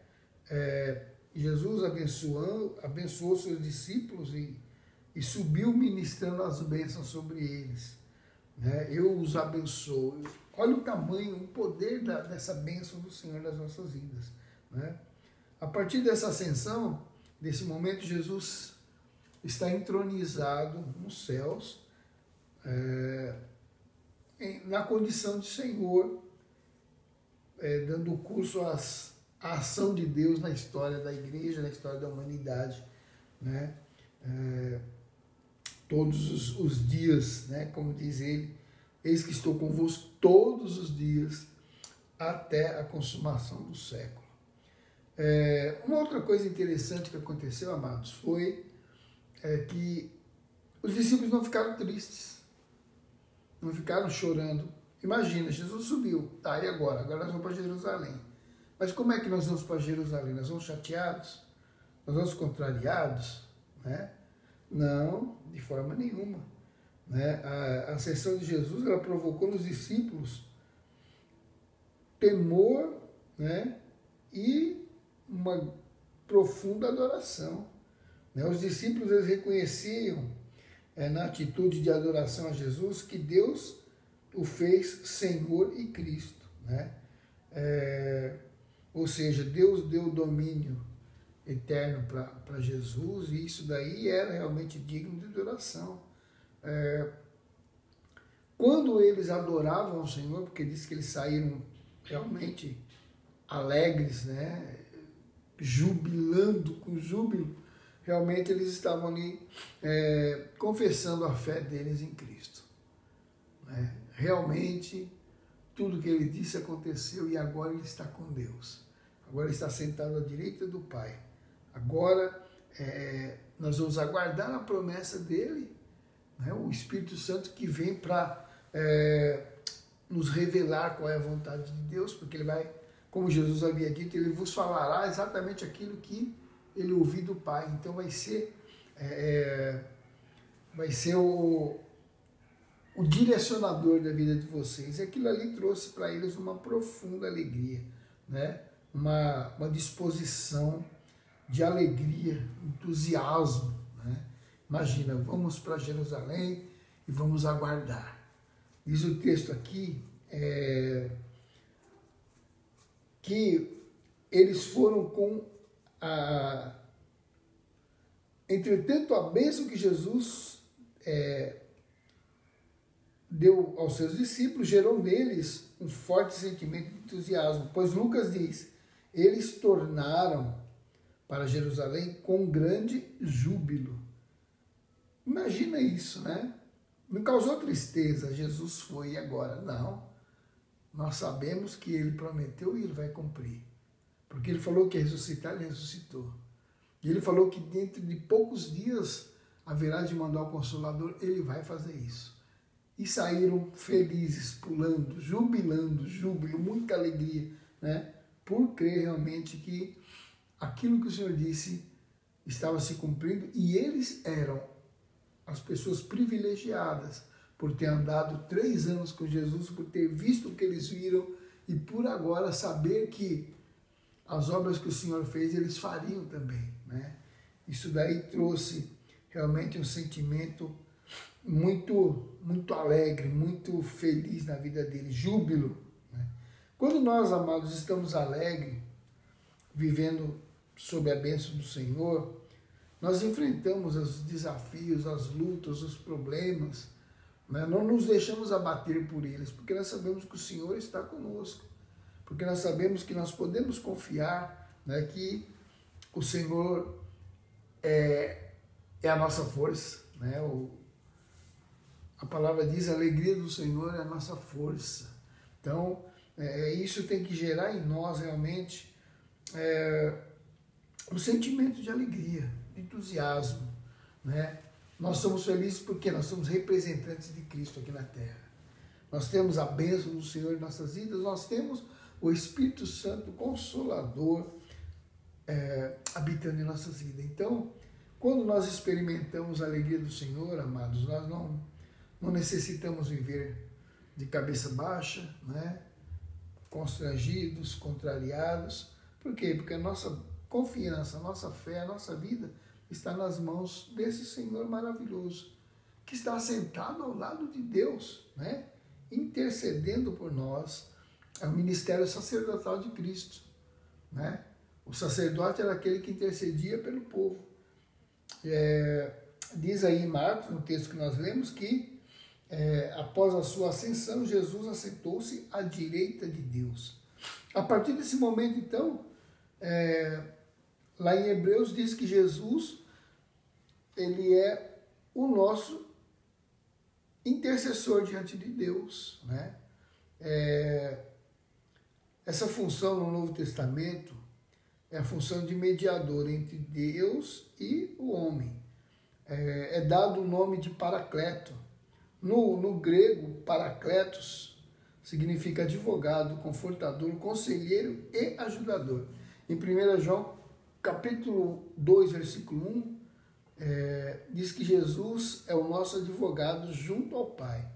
Jesus abençoou seus discípulos e subiu ministrando as bênçãos sobre eles, né? Eu os abençoo. Olha o tamanho, o poder dessa bênção do Senhor nas nossas vidas, né? A partir dessa ascensão, nesse momento, Jesus está entronizado nos céus, na condição de Senhor, dando curso à ação de Deus na história da igreja, na história da humanidade, né? Todos os dias, né? Como diz ele, eis que estou convosco todos os dias até a consumação do século. Uma outra coisa interessante que aconteceu, amados, foi que os discípulos não ficaram tristes, não ficaram chorando. Imagina, Jesus subiu, tá, e agora? Agora nós vamos para Jerusalém. Mas como é que nós vamos para Jerusalém? Nós vamos chateados? Nós vamos contrariados? Né? Não, de forma nenhuma. Né? A ascensão de Jesus, ela provocou nos discípulos temor, né? E uma profunda adoração. Né? Os discípulos, eles reconheciam na atitude de adoração a Jesus que Deus o fez Senhor e Cristo, né? Ou seja, Deus deu o domínio eterno para Jesus, e isso daí era realmente digno de adoração. Quando eles adoravam ao Senhor, porque diz que eles saíram realmente alegres, né? Jubilando, com júbilo, realmente eles estavam ali confessando a fé deles em Cristo, né? Realmente tudo que ele disse aconteceu, e agora ele está com Deus. Agora ele está sentado à direita do Pai. Agora nós vamos aguardar a promessa dele, né? O Espírito Santo que vem para nos revelar qual é a vontade de Deus, porque ele vai, como Jesus havia dito, ele vos falará exatamente aquilo que ele ouviu do Pai. Então vai ser o direcionador da vida de vocês. E aquilo ali trouxe para eles uma profunda alegria, né? Uma disposição de alegria, entusiasmo, né? Imagina, vamos para Jerusalém e vamos aguardar. Diz o texto aqui que eles foram com entretanto, a bênção que Jesus deu aos seus discípulos, gerou neles um forte sentimento de entusiasmo, pois Lucas diz, eles tornaram para Jerusalém com grande júbilo. Imagina isso, né? Não causou tristeza, Jesus foi e agora? Não. Nós sabemos que ele prometeu e ele vai cumprir. Porque ele falou que ia ressuscitar, ele ressuscitou. E ele falou que dentro de poucos dias haverá de mandar o Consolador, ele vai fazer isso. E saíram felizes, pulando, jubilando, júbilo, muita alegria, né? Por crer realmente que aquilo que o Senhor disse estava se cumprindo e eles eram as pessoas privilegiadas por ter andado 3 anos com Jesus, por ter visto o que eles viram e por agora saber que as obras que o Senhor fez, eles fariam também, né? Isso daí trouxe realmente um sentimento muito alegre, muito feliz na vida deles, júbilo, né? Quando nós, amados, estamos alegres, vivendo sob a bênção do Senhor, nós enfrentamos os desafios, as lutas, os problemas, né? Não nos deixamos abater por eles, porque nós sabemos que o Senhor está conosco, porque nós sabemos que nós podemos confiar, né, que o Senhor é a nossa força, né? A palavra diz, a alegria do Senhor é a nossa força. Então, isso tem que gerar em nós realmente um sentimento de alegria, de entusiasmo, né? Nós somos felizes porque nós somos representantes de Cristo aqui na terra. Nós temos a bênção do Senhor em nossas vidas, nós temos o Espírito Santo Consolador habitando em nossas vidas. Então, quando nós experimentamos a alegria do Senhor, amados, nós não necessitamos viver de cabeça baixa, né? Constrangidos, contrariados. Por quê? Porque a nossa confiança, a nossa fé, a nossa vida está nas mãos desse Senhor maravilhoso, que está sentado ao lado de Deus, né? Intercedendo por nós. É o ministério sacerdotal de Cristo, né? O sacerdote era aquele que intercedia pelo povo. Diz aí em Marcos, no texto que nós lemos, que após a sua ascensão, Jesus assentou-se à direita de Deus. A partir desse momento, então, lá em Hebreus diz que Jesus, ele é o nosso intercessor diante de Deus, né? Essa função no Novo Testamento é a função de mediador entre Deus e o homem. É dado o nome de Paracleto. No grego, Paracletos significa advogado, confortador, conselheiro e ajudador. Em 1 João, capítulo 2, versículo 1, diz que Jesus é o nosso advogado junto ao Pai.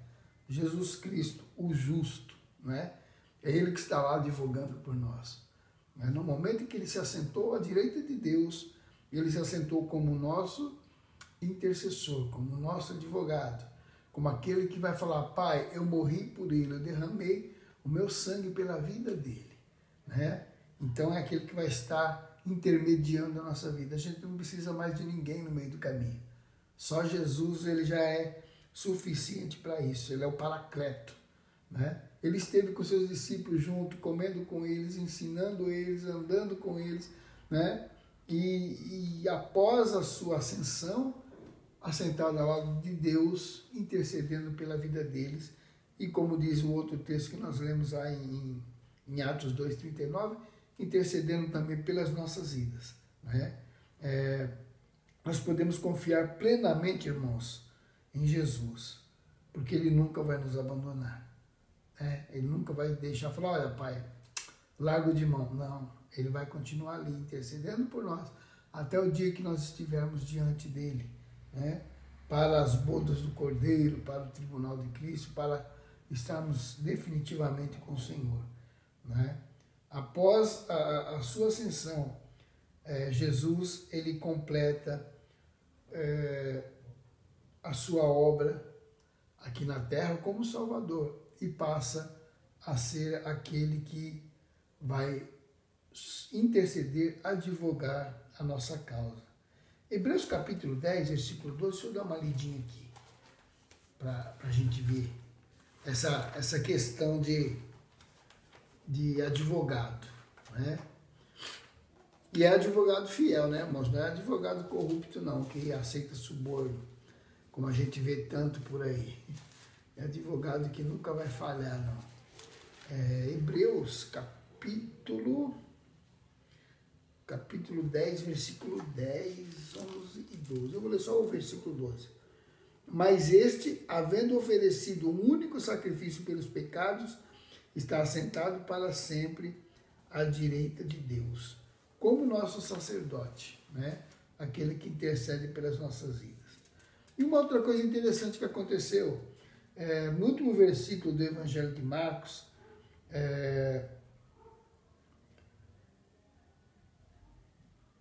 Jesus Cristo, o justo, né? É Ele que está lá advogando por nós. No momento em que Ele se assentou à direita de Deus, Ele se assentou como nosso intercessor, como nosso advogado, como aquele que vai falar, Pai, eu morri por ele, eu derramei o meu sangue pela vida dele, né? Então é aquele que vai estar intermediando a nossa vida. A gente não precisa mais de ninguém no meio do caminho. Só Jesus, ele já é suficiente para isso. Ele é o Paracleto, né? Ele esteve com seus discípulos junto, comendo com eles, ensinando eles, andando com eles, né? E após a sua ascensão, assentado ao lado de Deus, intercedendo pela vida deles. E como diz o outro texto que nós lemos lá em Atos 2,39, intercedendo também pelas nossas vidas, né? Nós podemos confiar plenamente, irmãos, em Jesus, porque Ele nunca vai nos abandonar. Ele nunca vai deixar falar, olha, Pai, largo de mão. Não, Ele vai continuar ali intercedendo por nós até o dia que nós estivermos diante dEle, né? Para as bodas do Cordeiro, para o tribunal de Cristo, para estarmos definitivamente com o Senhor, né? Após a sua ascensão, Jesus, ele completa a sua obra aqui na terra como Salvador e passa a ser aquele que vai interceder, advogar a nossa causa. Hebreus capítulo 10, versículo 12, deixa eu dar uma lidinha aqui, para a gente ver. essa questão de advogado, né? E é advogado fiel, né, irmãos? Não é advogado corrupto, não, que aceita suborno, como a gente vê tanto por aí. É advogado que nunca vai falhar, não. Hebreus, capítulo 10, versículo 10, 11 e 12. Eu vou ler só o versículo 12. Mas este, havendo oferecido um único sacrifício pelos pecados, está assentado para sempre à direita de Deus, como nosso sacerdote, né? Aquele que intercede pelas nossas vidas. E uma outra coisa interessante que aconteceu, no último versículo do Evangelho de Marcos,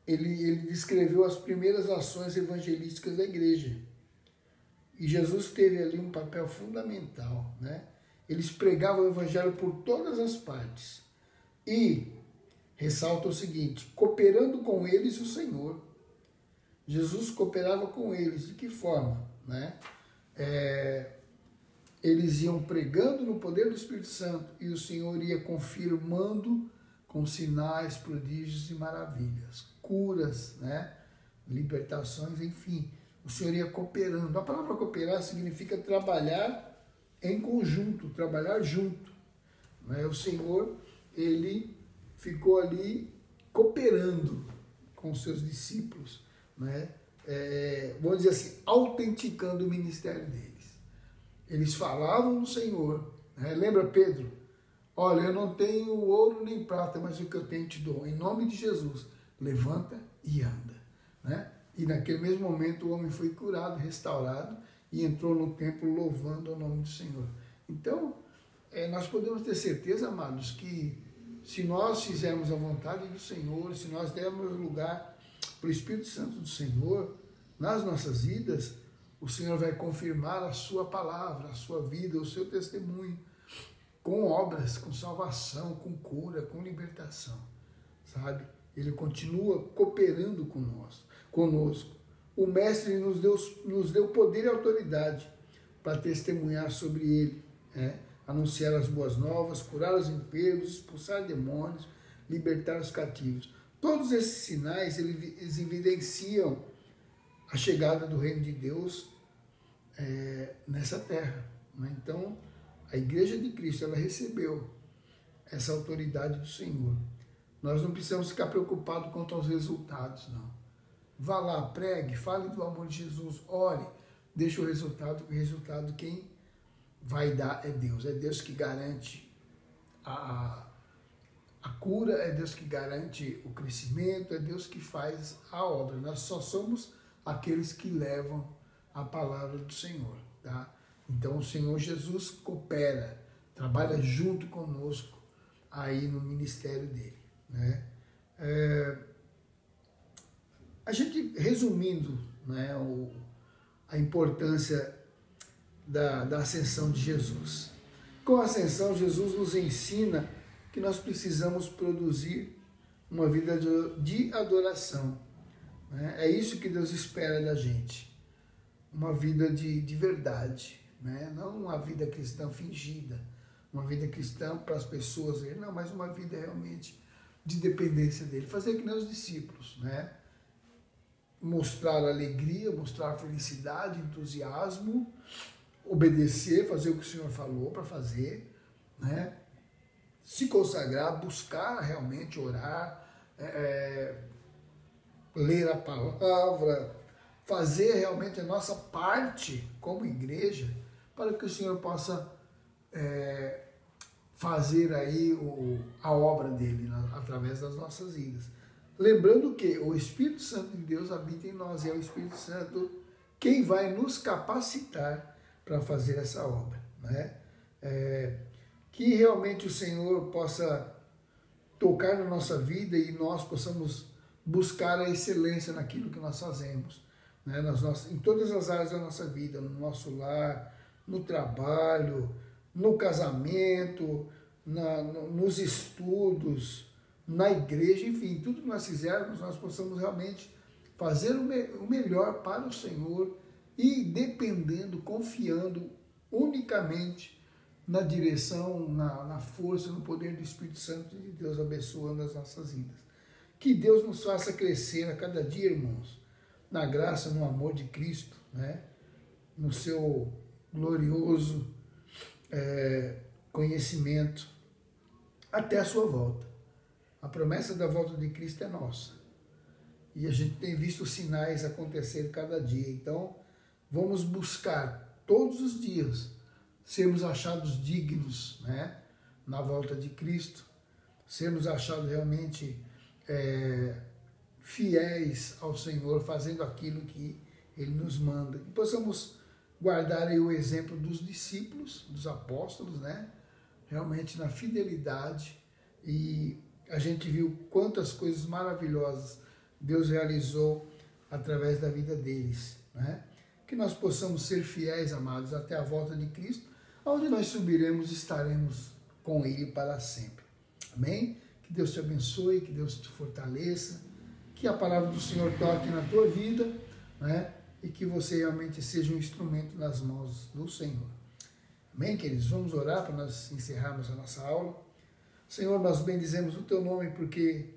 ele descreveu as primeiras ações evangelísticas da igreja. E Jesus teve ali um papel fundamental, né? Eles pregavam o evangelho por todas as partes. E ressalta o seguinte: cooperando com eles o Senhor. Jesus cooperava com eles. De que forma? Né? Eles iam pregando no poder do Espírito Santo e o Senhor ia confirmando com sinais, prodígios e maravilhas, curas, né? Libertações, enfim. O Senhor ia cooperando. A palavra cooperar significa trabalhar em conjunto, trabalhar junto. Né? O Senhor, ele ficou ali cooperando com os seus discípulos, né? Vamos dizer assim, autenticando o ministério deles. Eles falavam no Senhor, né? Lembra Pedro? Olha, eu não tenho ouro nem prata, mas o que eu tenho te dou. Em nome de Jesus, levanta e anda, né? E naquele mesmo momento o homem foi curado, restaurado e entrou no templo louvando o nome do Senhor. Então, nós podemos ter certeza, amados, que se nós fizermos a vontade do Senhor, se nós dermos lugar para o Espírito Santo do Senhor nas nossas vidas, o Senhor vai confirmar a sua palavra, a sua vida, o seu testemunho, com obras, com salvação, com cura, com libertação, sabe? Ele continua cooperando conosco. O Mestre nos deu poder e autoridade para testemunhar sobre ele, né? Anunciar as boas novas, curar os enfermos, expulsar demônios, libertar os cativos. Todos esses sinais, eles evidenciam a chegada do reino de Deus nessa terra, né? Então, a Igreja de Cristo, ela recebeu essa autoridade do Senhor. Nós não precisamos ficar preocupados quanto aos resultados, não. Vá lá, pregue, fale do amor de Jesus, ore, deixe o resultado quem vai dar é Deus que garante a cura, é Deus que garante o crescimento, é Deus que faz a obra. Nós só somos aqueles que levam a palavra do Senhor, tá? Então o Senhor Jesus coopera, trabalha junto conosco aí no ministério dele, né? A gente, resumindo, né, a importância da ascensão de Jesus. Com a ascensão, Jesus nos ensina que nós precisamos produzir uma vida de adoração, né? É isso que Deus espera da gente, uma vida de verdade, né? Não uma vida cristã fingida, uma vida cristã para as pessoas verem, não, mas uma vida realmente de dependência dele. Fazer que nem os discípulos, né? Mostrar alegria, mostrar felicidade, entusiasmo, obedecer, fazer o que o Senhor falou para fazer, né? Se consagrar, buscar realmente orar, ler a palavra, fazer realmente a nossa parte como igreja, para que o Senhor possa fazer aí a obra dele através das nossas vidas. Lembrando que o Espírito Santo de Deus habita em nós, e é o Espírito Santo quem vai nos capacitar para fazer essa obra, né? Que realmente o Senhor possa tocar na nossa vida e nós possamos buscar a excelência naquilo que nós fazemos, né? Em todas as áreas da nossa vida, no nosso lar, no trabalho, no casamento, nos estudos, na igreja, enfim, tudo que nós fizermos, nós possamos realmente fazer o melhor para o Senhor e dependendo, confiando unicamente na direção, na força, no poder do Espírito Santo de Deus abençoando as nossas vidas. Que Deus nos faça crescer a cada dia, irmãos, na graça, no amor de Cristo, né? No seu glorioso conhecimento, até a sua volta. A promessa da volta de Cristo é nossa. E a gente tem visto sinais acontecer cada dia. Então, vamos buscar todos os dias sermos achados dignos, né, na volta de Cristo, sermos achados realmente fiéis ao Senhor, fazendo aquilo que Ele nos manda. Que possamos guardar aí o exemplo dos discípulos, dos apóstolos, né, realmente na fidelidade. E a gente viu quantas coisas maravilhosas Deus realizou através da vida deles, né? Que nós possamos ser fiéis, amados, até a volta de Cristo, onde nós subiremos e estaremos com Ele para sempre. Amém? Que Deus te abençoe, que Deus te fortaleça, que a palavra do Senhor toque na tua vida, né? E que você realmente seja um instrumento nas mãos do Senhor. Amém, queridos? Vamos orar para nós encerrarmos a nossa aula. Senhor, nós bendizemos o teu nome porque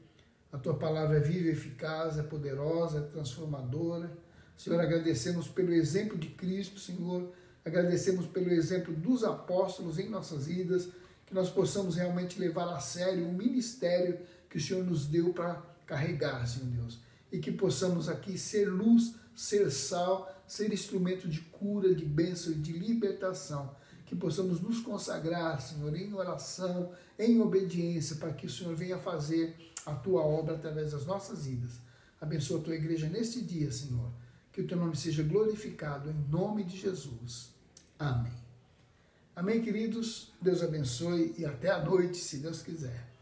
a tua palavra é viva, eficaz, é poderosa, é transformadora. Senhor, agradecemos pelo exemplo de Cristo, Senhor, agradecemos pelo exemplo dos apóstolos em nossas vidas, que nós possamos realmente levar a sério o ministério que o Senhor nos deu para carregar, Senhor Deus, e que possamos aqui ser luz, ser sal, ser instrumento de cura, de bênção e de libertação, que possamos nos consagrar, Senhor, em oração, em obediência, para que o Senhor venha fazer a tua obra através das nossas vidas. Abençoa a tua igreja neste dia, Senhor. Que o teu nome seja glorificado em nome de Jesus. Amém. Amém, queridos? Deus abençoe e até a noite, se Deus quiser.